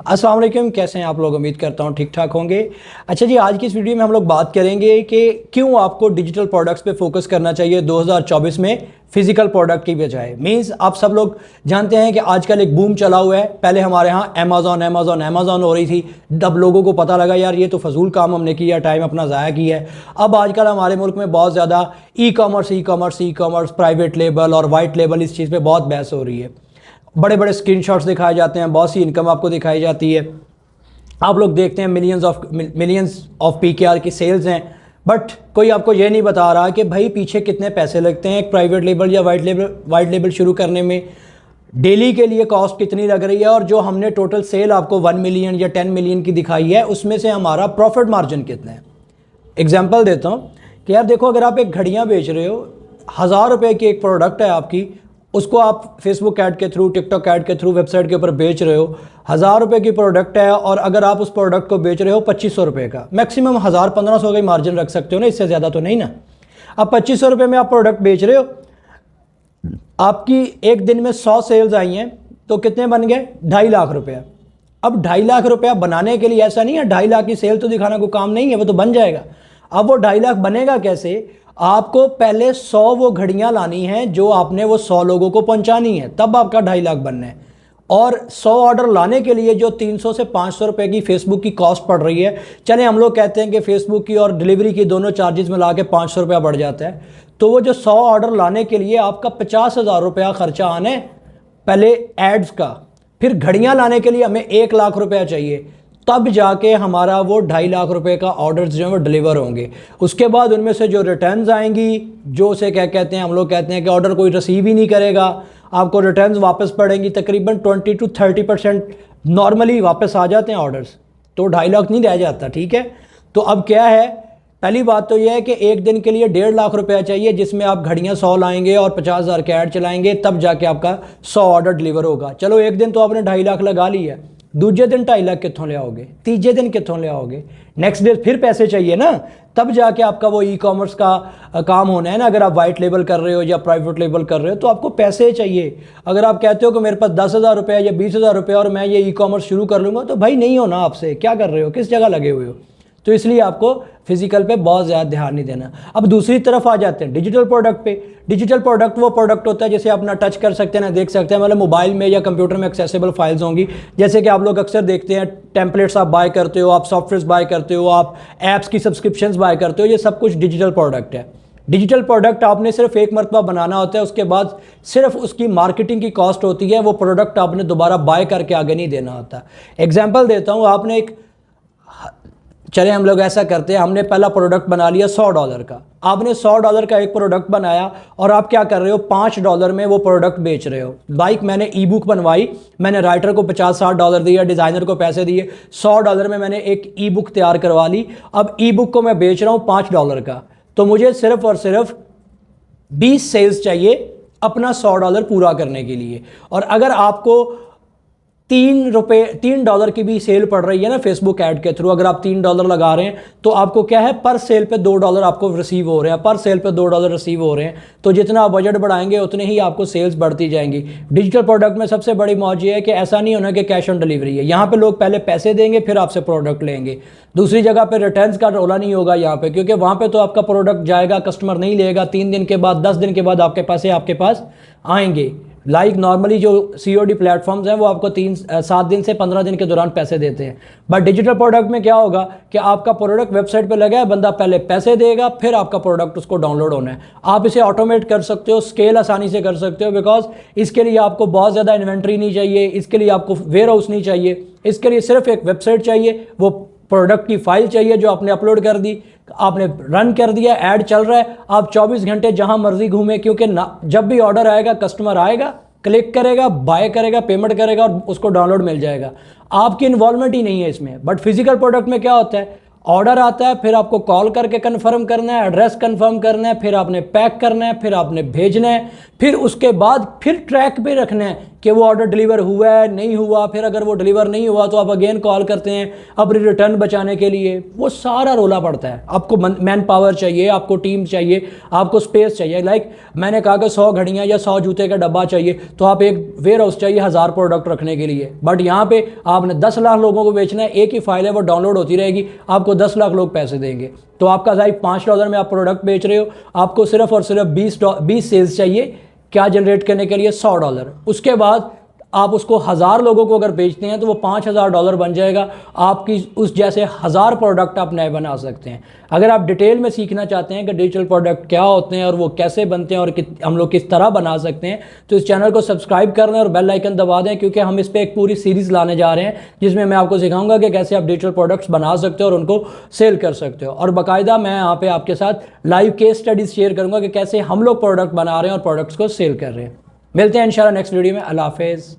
अस्सलाम वालेकुम, कैसे हैं आप लोग। उम्मीद करता हूँ ठीक ठाक होंगे। अच्छा जी, आज की इस वीडियो में हम लोग बात करेंगे कि क्यों आपको डिजिटल प्रोडक्ट्स पे फोकस करना चाहिए 2024 में फिजिकल प्रोडक्ट की बजाय। मींस आप सब लोग जानते हैं कि आजकल एक बूम चला हुआ है। पहले हमारे यहाँ अमेज़ॉन हो रही थी, तब लोगों को पता लगा यार ये तो फजूल काम हमने किया, टाइम अपना ज़ाया किया है। अब आजकल हमारे मुल्क में बहुत ज़्यादा ई कॉमर्स, प्राइवेट लेबल और वाइट लेबल, इस चीज़ पर बहुत बहस हो रही है। बड़े बड़े स्क्रीनशॉट्स दिखाए जाते हैं, बहुत सी इनकम आपको दिखाई जाती है। आप लोग देखते हैं मिलियंस ऑफ पीकेआर की सेल्स हैं, बट कोई आपको ये नहीं बता रहा कि भाई पीछे कितने पैसे लगते हैं एक प्राइवेट लेबल या वाइट लेबल शुरू करने में। डेली के लिए कॉस्ट कितनी लग रही है, और जो हमने टोटल सेल आपको 1 मिलियन या 10 मिलियन की दिखाई है, उसमें से हमारा प्रॉफिट मार्जिन कितना है। एग्जाम्पल देता हूँ कि यार देखो, अगर आप एक घड़ियाँ बेच रहे हो, 1000 रुपये की एक प्रोडक्ट है आपकी, उसको आप फेसबुक ऐड के थ्रू, टिकटॉक ऐड के थ्रू, वेबसाइट के ऊपर बेच रहे हो। 1000 रुपये की प्रोडक्ट है, और अगर आप उस प्रोडक्ट को बेच रहे हो 2500 रुपये का, मैक्सिमम 1000-1500 का मार्जिन रख सकते हो ना, इससे ज़्यादा तो नहीं ना। अब 2500 रुपये में आप प्रोडक्ट बेच रहे हो, आपकी एक दिन में 100 सेल्स आई हैं, तो कितने बन गए? 2.5 लाख रुपया। अब 2.5 लाख रुपया बनाने के लिए ऐसा नहीं है 2.5 लाख की सेल तो दिखाना कोई काम नहीं है, वो तो बन जाएगा। अब वो 2.5 लाख बनेगा कैसे? आपको पहले 100 वो घड़ियां लानी हैं जो आपने वो 100 लोगों को पहुंचानी है, तब आपका 2.5 लाख बनना है। और 100 ऑर्डर लाने के लिए जो 300 से 500 रुपए की फेसबुक की कॉस्ट पड़ रही है, चले हम लोग कहते हैं कि फेसबुक की और डिलीवरी की दोनों चार्जेस मिला के 500 रुपया बढ़ जाता है, तो वो जो 100 ऑर्डर लाने के लिए आपका 50,000 रुपया खर्चा आने पहले एड्स का, फिर घड़ियां लाने के लिए हमें 1 लाख रुपया चाहिए, तब जाके हमारा वो 2.5 लाख रुपए का ऑर्डर्स जो है वो डिलीवर होंगे। उसके बाद उनमें से जो रिटर्न्स आएंगी, जो उसे क्या कहते हैं, हम लोग कहते हैं कि ऑर्डर कोई रिसीव ही नहीं करेगा, आपको रिटर्न्स वापस पड़ेंगी। तकरीबन 20 to 30% नॉर्मली वापस आ जाते हैं ऑर्डर्स, तो 2.5 लाख नहीं रह जाता। ठीक है, तो अब क्या है, पहली बात तो यह है कि एक दिन के लिए 1.5 लाख रुपया चाहिए, जिसमें आप घड़ियां 100 लाएंगे और 50,000 के ऐड चलाएंगे, तब जाके आपका 100 ऑर्डर डिलीवर होगा। चलो एक दिन तो आपने 2.5 लाख लगा लिया, दूसरे दिन 2.5 लाख कितों ले आओगे, तीसरे दिन कितों ले आओगे, नेक्स्ट डे फिर पैसे चाहिए ना, तब जाके आपका वो ई कॉमर्स का काम होना है ना। अगर आप वाइट लेबल कर रहे हो या प्राइवेट लेबल कर रहे हो तो आपको पैसे चाहिए। अगर आप कहते हो कि मेरे पास 10,000 रुपया या 20,000 रुपया और मैं ये ई कॉमर्स शुरू कर लूँगा, तो भाई नहीं होना आपसे। क्या कर रहे हो, किस जगह लगे हुए हो? तो इसलिए आपको फिजिकल पे बहुत ज़्यादा ध्यान नहीं देना। अब दूसरी तरफ आ जाते हैं डिजिटल प्रोडक्ट पे। डिजिटल प्रोडक्ट वो प्रोडक्ट होता है जिसे आप ना टच कर सकते हैं ना देख सकते हैं, मतलब मोबाइल में या कंप्यूटर में एक्सेसिबल फाइल्स होंगी। जैसे कि आप लोग अक्सर देखते हैं, टेम्पलेट्स आप बाय करते हो, आप सॉफ्टवेयर बाय करते हो, आप ऐप्स की सब्सक्रिप्शंस बाय करते हो, ये सब कुछ डिजिटल प्रोडक्ट है। डिजिटल प्रोडक्ट आपने सिर्फ एक मरतबा बनाना होता है, उसके बाद सिर्फ उसकी मार्केटिंग की कॉस्ट होती है, वो प्रोडक्ट आपने दोबारा बाय करके आगे नहीं देना होता। एग्जाम्पल देता हूँ, आपने एक, चले हम लोग ऐसा करते हैं, हमने पहला प्रोडक्ट बना लिया $100 का। आपने $100 का एक प्रोडक्ट बनाया और आप क्या कर रहे हो, $5 में वो प्रोडक्ट बेच रहे हो। बाइक मैंने ई बुक बनवाई, मैंने राइटर को $50-60 दिया, डिज़ाइनर को पैसे दिए, $100 में मैंने एक ई बुक तैयार करवा ली। अब ई बुक को मैं बेच रहा हूँ $5 का, तो मुझे सिर्फ और सिर्फ 20 सेल्स चाहिए अपना $100 पूरा करने के लिए। और अगर आपको $3 की भी सेल पड़ रही है ना फेसबुक ऐड के थ्रू, अगर आप $3 लगा रहे हैं तो आपको क्या है, पर सेल पे $2 आपको रिसीव हो रहे हैं, पर सेल पे $2 रिसीव हो रहे हैं। तो जितना आप बजट बढ़ाएंगे उतने ही आपको सेल्स बढ़ती जाएंगी। डिजिटल प्रोडक्ट में सबसे बड़ी मौज ये है कि ऐसा नहीं होना कि कैश ऑन डिलीवरी है। यहाँ पे लोग पहले पैसे देंगे फिर आपसे प्रोडक्ट लेंगे। दूसरी जगह पे रिटर्न्स का रोला नहीं होगा यहाँ पे, क्योंकि वहाँ पे तो आपका प्रोडक्ट जाएगा, कस्टमर नहीं लेगा, 3 दिन के बाद 10 दिन के बाद आपके पास आएंगे। लाइक नॉर्मली जो COD प्लेटफॉर्म्स हैं वो आपको 7 दिन से 15 दिन के दौरान पैसे देते हैं। बट डिजिटल प्रोडक्ट में क्या होगा कि आपका प्रोडक्ट वेबसाइट पे लगा है, बंदा पहले पैसे देगा, फिर आपका प्रोडक्ट उसको डाउनलोड होना है। आप इसे ऑटोमेट कर सकते हो, स्केल आसानी से कर सकते हो, बिकॉज इसके लिए आपको बहुत ज़्यादा इन्वेंट्री नहीं चाहिए, इसके लिए आपको वेयर हाउस नहीं चाहिए, इसके लिए सिर्फ एक वेबसाइट चाहिए, वो प्रोडक्ट की फाइल चाहिए जो आपने अपलोड कर दी, आपने रन कर दिया, ऐड चल रहा है, आप 24 घंटे जहां मर्जी घूमे, क्योंकि जब भी ऑर्डर आएगा कस्टमर आएगा, क्लिक करेगा, बाय करेगा, पेमेंट करेगा और उसको डाउनलोड मिल जाएगा। आपकी इन्वॉल्वमेंट ही नहीं है इसमें। बट फिजिकल प्रोडक्ट में क्या होता है, ऑर्डर आता है, फिर आपको कॉल करके कंफर्म करना है, एड्रेस कंफर्म करना है, फिर आपने पैक करना है, फिर आपने भेजना है, फिर उसके बाद फिर ट्रैक पे रखना है कि वो ऑर्डर डिलीवर हुआ है नहीं हुआ, फिर अगर वो डिलीवर नहीं हुआ तो आप अगेन कॉल करते हैं अपनी रिटर्न बचाने के लिए। वो सारा रोला पड़ता है। आपको मैन पावर चाहिए, आपको टीम चाहिए, आपको स्पेस चाहिए। लाइक मैंने कहा कि 100 घड़ियाँ या 100 जूते का डब्बा चाहिए, तो आप एक वेयर हाउस चाहिए 1000 प्रोडक्ट रखने के लिए। बट यहाँ पे आपने 10 लाख लोगों को बेचना है, एक ही फाइल है वो डाउनलोड होती रहेगी, आपको 10 लाख लोग पैसे देंगे। तो आपका साइज $5 में आप प्रोडक्ट बेच रहे हो, आपको सिर्फ और सिर्फ 20 सेल्स चाहिए क्या जनरेट करने के लिए, $100। उसके बाद आप उसको 1000 लोगों को अगर बेचते हैं तो वो $5000 बन जाएगा। आपकी उस जैसे 1000 प्रोडक्ट आप नए बना सकते हैं। अगर आप डिटेल में सीखना चाहते हैं कि डिजिटल प्रोडक्ट क्या होते हैं और वो कैसे बनते हैं और हम लोग किस तरह बना सकते हैं, तो इस चैनल को सब्सक्राइब कर लें और बेल आइकन दबा दें, क्योंकि हम इस पर एक पूरी सीरीज़ लाने जा रहे हैं जिसमें मैं आपको सिखाऊंगा कि कैसे आप डिजिटल प्रोडक्ट्स बना सकते हो और उनको सेल कर सकते हो। और बाकायदा मैं यहाँ पे आपके साथ लाइव केस स्टडीज़ शेयर करूँगा कि कैसे हम लोग प्रोडक्ट बना रहे हैं और प्रोडक्ट्स को सेल कर रहे हैं। मिलते हैं इंशाल्लाह नेक्स्ट वीडियो में। अल्लाह हाफिज़।